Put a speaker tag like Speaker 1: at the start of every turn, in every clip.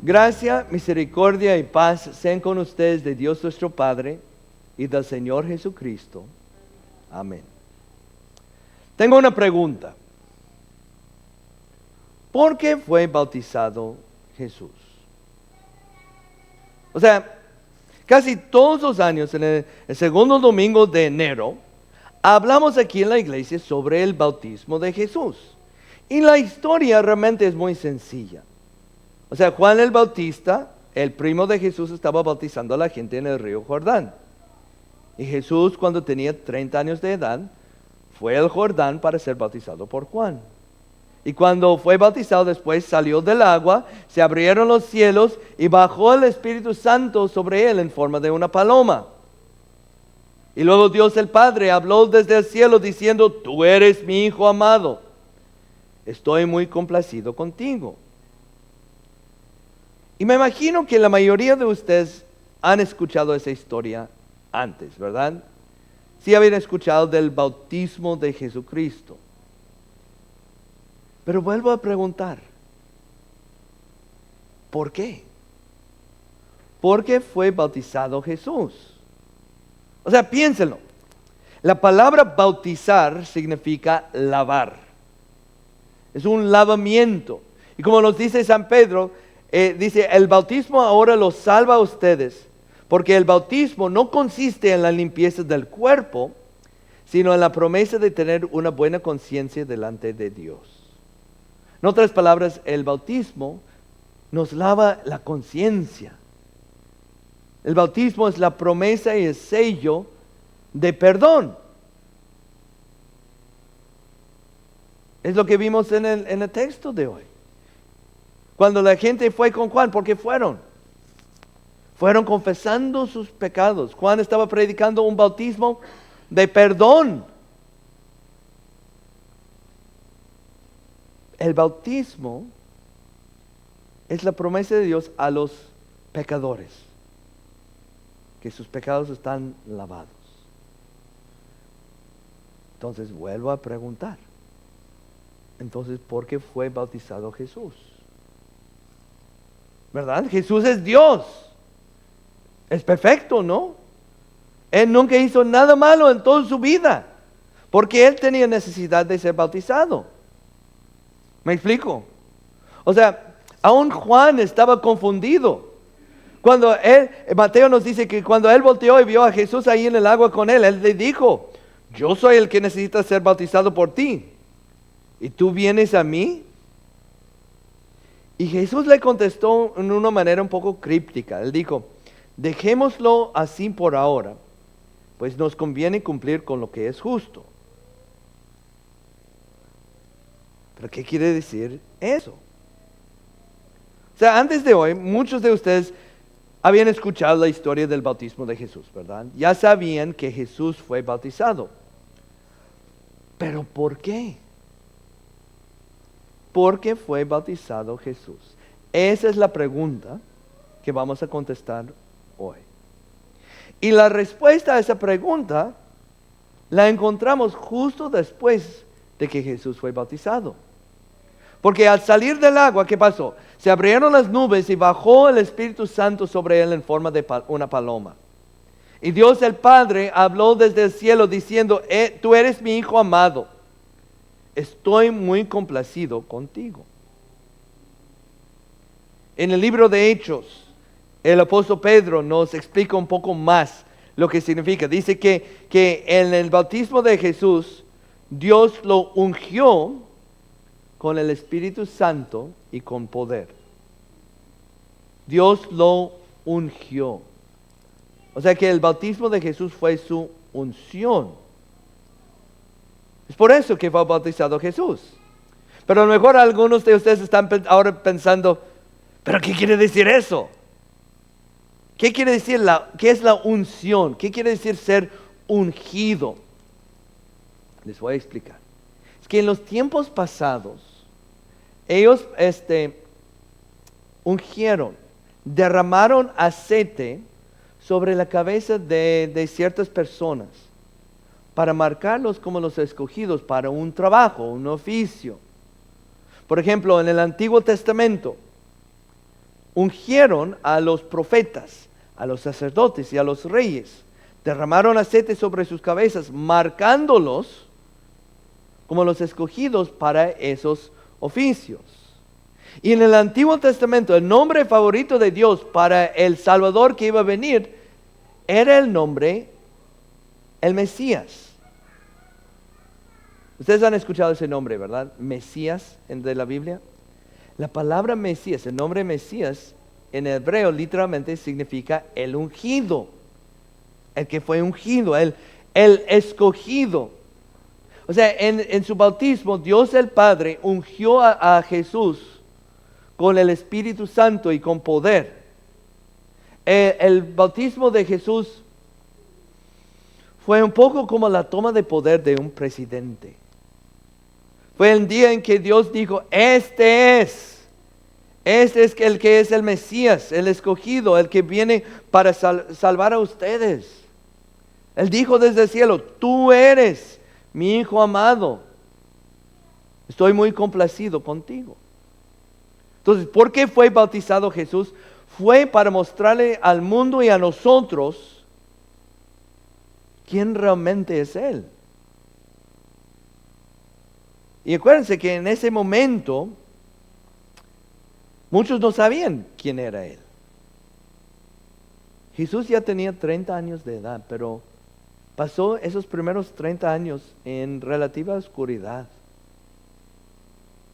Speaker 1: Gracia, misericordia y paz sean con ustedes de Dios nuestro Padre y del Señor Jesucristo. Amén. Tengo una pregunta. ¿Por qué fue bautizado Jesús? O sea, casi todos los años, en el segundo domingo de enero, hablamos aquí en la iglesia sobre el bautismo de Jesús. Y la historia realmente es muy sencilla. O sea, Juan el Bautista, el primo de Jesús, estaba bautizando a la gente en el río Jordán. Y Jesús, cuando tenía 30 años de edad, fue al Jordán para ser bautizado por Juan. Y cuando fue bautizado, después salió del agua, se abrieron los cielos y bajó el Espíritu Santo sobre él en forma de una paloma. Y luego Dios el Padre habló desde el cielo diciendo: tú eres mi Hijo amado, estoy muy complacido contigo. Y me imagino que la mayoría de ustedes han escuchado esa historia antes, ¿verdad? Sí habían escuchado del bautismo de Jesucristo. Pero vuelvo a preguntar, ¿por qué? ¿Por qué fue bautizado Jesús? O sea, piénsenlo. La palabra bautizar significa lavar. Es un lavamiento. Y como nos dice San Pedro, dice, el bautismo ahora los salva a ustedes, porque el bautismo no consiste en la limpieza del cuerpo, sino en la promesa de tener una buena conciencia delante de Dios. En otras palabras, el bautismo nos lava la conciencia. El bautismo es la promesa y el sello de perdón. Es lo que vimos en el texto de hoy. Cuando la gente fue con Juan, ¿por qué fueron? Fueron confesando sus pecados. Juan estaba predicando un bautismo de perdón. El bautismo es la promesa de Dios a los pecadores, que sus pecados están lavados. Entonces vuelvo a preguntar. Entonces, ¿por qué fue bautizado Jesús? ¿Verdad? Jesús es Dios. Es perfecto, ¿no? Él nunca hizo nada malo en toda su vida, porque Él tenía necesidad de ser bautizado. ¿Me explico? O sea, aún Juan estaba confundido. Cuando Mateo nos dice que cuando él volteó y vio a Jesús ahí en el agua con él le dijo: yo soy el que necesita ser bautizado por ti, ¿y tú vienes a mí? Y Jesús le contestó en una manera un poco críptica. Él dijo: dejémoslo así por ahora, pues nos conviene cumplir con lo que es justo. ¿Pero qué quiere decir eso? O sea, antes de hoy, muchos de ustedes habían escuchado la historia del bautismo de Jesús, ¿verdad? Ya sabían que Jesús fue bautizado. ¿Pero por qué? ¿Por qué fue bautizado Jesús? Esa es la pregunta que vamos a contestar hoy. Y la respuesta a esa pregunta la encontramos justo después de que Jesús fue bautizado. Porque al salir del agua, ¿qué pasó? Se abrieron las nubes y bajó el Espíritu Santo sobre él en forma de una paloma. Y Dios el Padre habló desde el cielo diciendo: tú eres mi Hijo amado, estoy muy complacido contigo. En el libro de Hechos, el apóstol Pedro nos explica un poco más lo que significa. Dice que en el bautismo de Jesús, Dios lo ungió con el Espíritu Santo y con poder. Dios lo ungió. O sea que el bautismo de Jesús fue su unción. Es por eso que fue bautizado Jesús. Pero a lo mejor algunos de ustedes están ahora pensando: ¿pero qué quiere decir eso? ¿Qué quiere decir qué es la unción? ¿Qué quiere decir ser ungido? Les voy a explicar. Es que en los tiempos pasados, ellos ungieron, derramaron aceite sobre la cabeza de ciertas personas para marcarlos como los escogidos para un trabajo, un oficio. Por ejemplo, en el Antiguo Testamento, ungieron a los profetas, a los sacerdotes y a los reyes. Derramaron aceite sobre sus cabezas, marcándolos como los escogidos para esos oficios. Y en el Antiguo Testamento, el nombre favorito de Dios para el Salvador que iba a venir era el nombre, el Mesías. Ustedes han escuchado ese nombre, ¿verdad? Mesías de la Biblia. La palabra Mesías, el nombre Mesías, en hebreo literalmente significa el ungido. El que fue ungido, el escogido. O sea, en su bautismo, Dios el Padre ungió a Jesús con el Espíritu Santo y con poder. El bautismo de Jesús fue un poco como la toma de poder de un presidente. Fue el día en que Dios dijo, este es el que es el Mesías, el escogido, el que viene para salvar a ustedes. Él dijo desde el cielo, tú eres mi Hijo amado. Estoy muy complacido contigo. Entonces, ¿por qué fue bautizado Jesús? Fue para mostrarle al mundo y a nosotros quién realmente es Él. Y acuérdense que en ese momento muchos no sabían quién era Él. Jesús ya tenía 30 años de edad, pero pasó esos primeros 30 años en relativa oscuridad.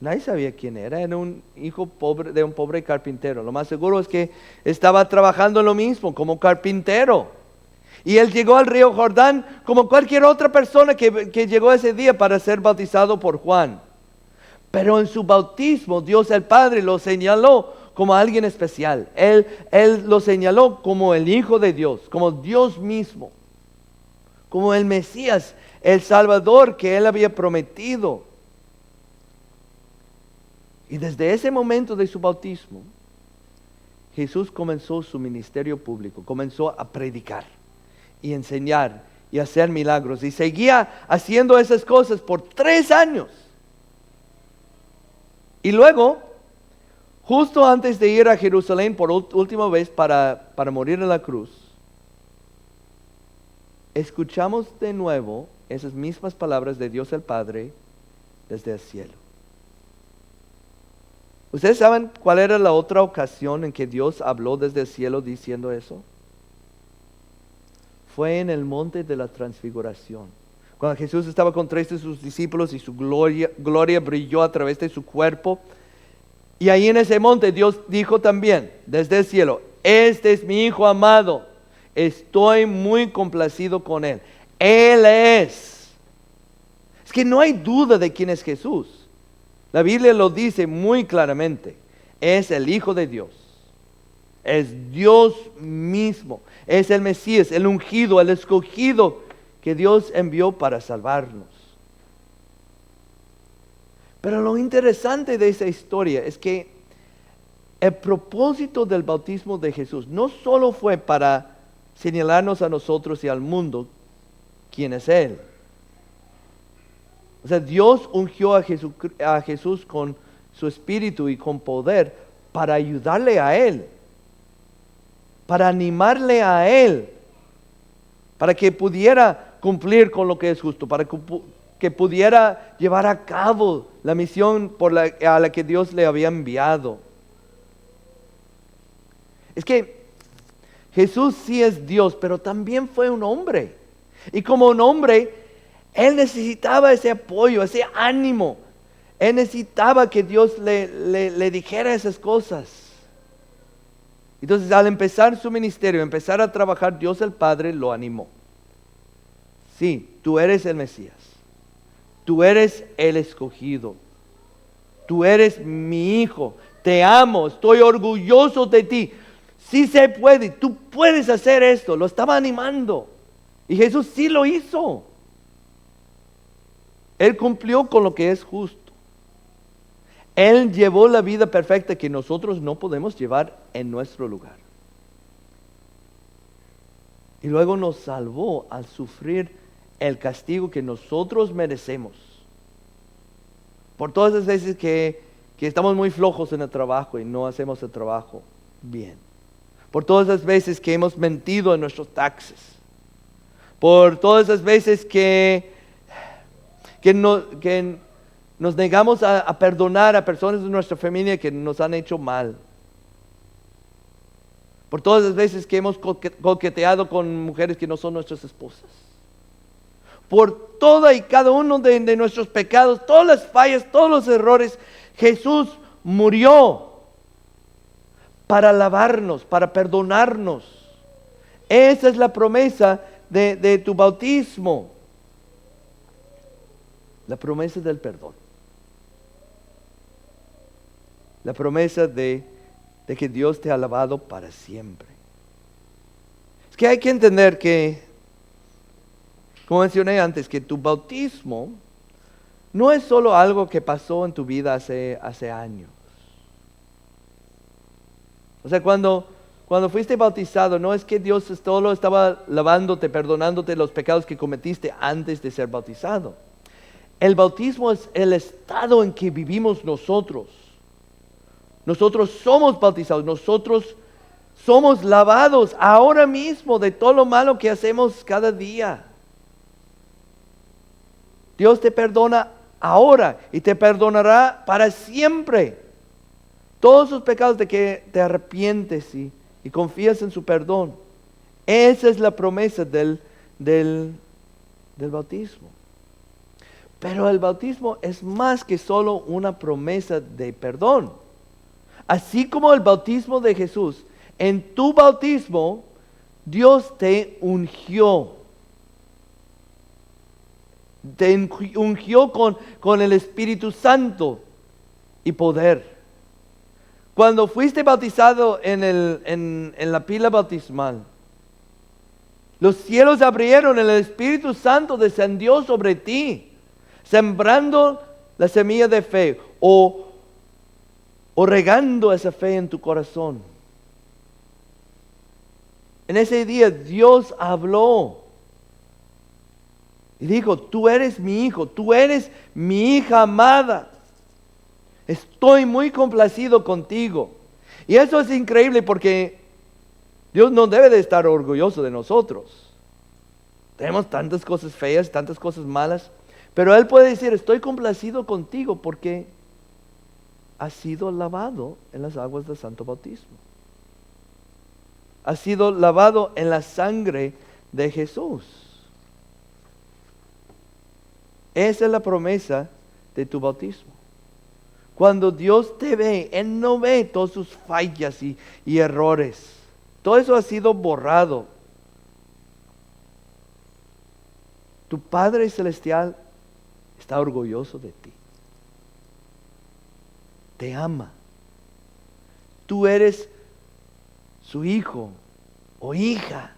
Speaker 1: Nadie sabía quién era un hijo pobre de un pobre carpintero. Lo más seguro es que estaba trabajando en lo mismo como carpintero. Y él llegó al río Jordán como cualquier otra persona que llegó ese día para ser bautizado por Juan. Pero en su bautismo Dios el Padre lo señaló como alguien especial. Él lo señaló como el Hijo de Dios, como Dios mismo, como el Mesías, el Salvador que Él había prometido. Y desde ese momento de su bautismo, Jesús comenzó su ministerio público, comenzó a predicar y enseñar y hacer milagros. Y seguía haciendo esas cosas por 3 años. Y luego, justo antes de ir a Jerusalén por última vez para morir en la cruz, escuchamos de nuevo esas mismas palabras de Dios el Padre desde el cielo. ¿Ustedes saben cuál era la otra ocasión en que Dios habló desde el cielo diciendo eso? Fue en el monte de la transfiguración. Cuando Jesús estaba con 3 de sus discípulos y su gloria brilló a través de su cuerpo. Y ahí en ese monte Dios dijo también desde el cielo, este es mi Hijo amado, estoy muy complacido con Él. Él es. Es que no hay duda de quién es Jesús. La Biblia lo dice muy claramente. Es el Hijo de Dios. Es Dios mismo. Es el Mesías, el ungido, el escogido que Dios envió para salvarnos. Pero lo interesante de esa historia es que el propósito del bautismo de Jesús no solo fue para señalarnos a nosotros y al mundo quién es Él. O sea, Dios ungió a Jesús con su espíritu y con poder para ayudarle a Él, para animarle a Él, para que pudiera cumplir con lo que es justo, para que pudiera llevar a cabo la misión a la que Dios le había enviado. Es que Jesús sí es Dios, pero también fue un hombre. Y como un hombre, Él necesitaba ese apoyo, ese ánimo. Él necesitaba que Dios le dijera esas cosas. Entonces, al empezar su ministerio, empezar a trabajar, Dios el Padre lo animó. Sí, tú eres el Mesías. Tú eres el escogido. Tú eres mi hijo. Te amo, estoy orgulloso de ti. Sí se puede, tú puedes hacer esto. Lo estaba animando. Y Jesús sí lo hizo. Él cumplió con lo que es justo. Él llevó la vida perfecta que nosotros no podemos llevar en nuestro lugar. Y luego nos salvó al sufrir el castigo que nosotros merecemos. Por todas las veces que estamos muy flojos en el trabajo y no hacemos el trabajo. bien. Por todas las veces que hemos mentido en nuestros taxes. Por todas las veces que nos negamos a perdonar a personas de nuestra familia que nos han hecho mal. Por todas las veces que hemos coqueteado con mujeres que no son nuestras esposas. Por toda y cada uno de nuestros pecados, todas las fallas, todos los errores, Jesús murió para lavarnos, para perdonarnos. Esa es la promesa de tu bautismo. La promesa del perdón. La promesa de que Dios te ha lavado para siempre. Es que hay que entender que, como mencioné antes, que tu bautismo no es solo algo que pasó en tu vida hace años. O sea, cuando fuiste bautizado, no es que Dios solo estaba lavándote, perdonándote los pecados que cometiste antes de ser bautizado. El bautismo es el estado en que vivimos nosotros. Nosotros somos bautizados, nosotros somos lavados ahora mismo de todo lo malo que hacemos cada día. Dios te perdona ahora y te perdonará para siempre. Todos sus pecados de que te arrepientes y confías en su perdón. Esa es la promesa del bautismo. Pero el bautismo es más que solo una promesa de perdón. Así como el bautismo de Jesús, en tu bautismo Dios te ungió. Te ungió con el Espíritu Santo y poder. Cuando fuiste bautizado en la pila bautismal, los cielos se abrieron, el Espíritu Santo descendió sobre ti, sembrando la semilla de fe o regando esa fe en tu corazón. En ese día Dios habló y dijo: tú eres mi hijo, tú eres mi hija amada. Estoy muy complacido contigo. Y eso es increíble porque Dios no debe de estar orgulloso de nosotros. Tenemos tantas cosas feas, tantas cosas malas, pero Él puede decir: estoy complacido contigo porque has sido lavado en las aguas del santo bautismo. Has sido lavado en la sangre de Jesús. Esa es la promesa de tu bautismo. Cuando Dios te ve, Él no ve todas sus fallas y errores. Todo eso ha sido borrado. Tu Padre Celestial está orgulloso de ti. Te ama. Tú eres su hijo o hija.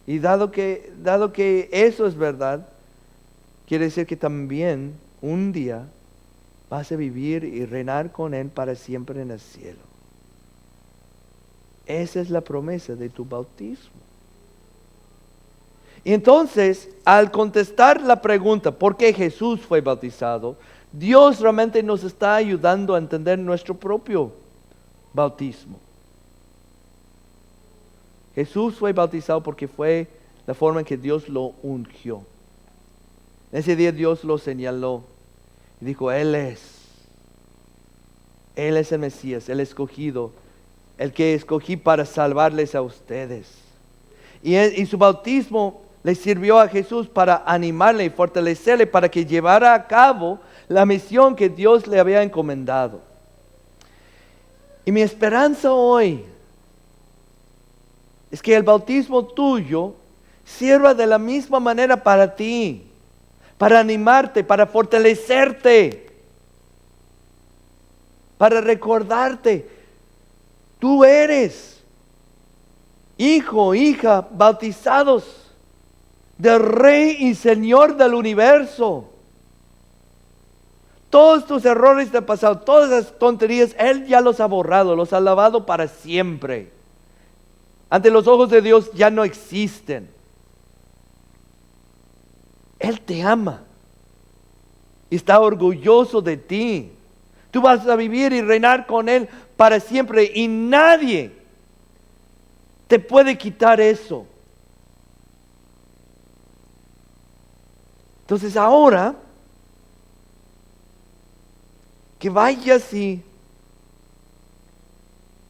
Speaker 1: Y dado que eso es verdad, quiere decir que también un día vas a vivir y reinar con Él para siempre en el cielo. Esa es la promesa de tu bautismo. Y entonces, al contestar la pregunta ¿por qué Jesús fue bautizado?, Dios realmente nos está ayudando a entender nuestro propio bautismo. Jesús fue bautizado porque fue la forma en que Dios lo ungió. Ese día Dios lo señaló y dijo: Él es el Mesías, el escogido, el que escogí para salvarles a ustedes. Y su bautismo le sirvió a Jesús para animarle y fortalecerle para que llevara a cabo la misión que Dios le había encomendado. Y mi esperanza hoy es que el bautismo tuyo sirva de la misma manera para ti, para animarte, para fortalecerte, para recordarte: tú eres hijo, hija, bautizados del Rey y Señor del universo. Todos tus errores del pasado, todas las tonterías, Él ya los ha borrado, los ha lavado para siempre. Ante los ojos de Dios ya no existen. Él te ama y está orgulloso de ti. Tú vas a vivir y reinar con Él para siempre y nadie te puede quitar eso. Entonces ahora, que vayas y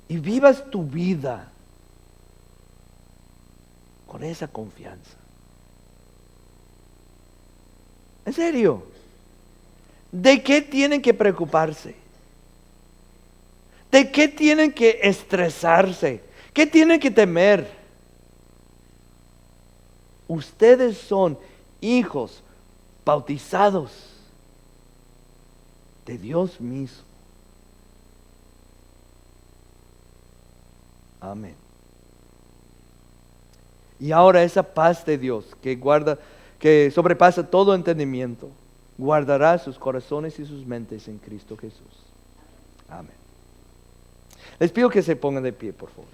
Speaker 1: vivas tu vida con esa confianza. En serio, ¿de qué tienen que preocuparse? ¿De qué tienen que estresarse? ¿Qué tienen que temer? Ustedes son hijos bautizados de Dios mismo. Amén. Y ahora esa paz de Dios que sobrepasa todo entendimiento, guardará sus corazones y sus mentes en Cristo Jesús. Amén. Les pido que se pongan de pie, por favor.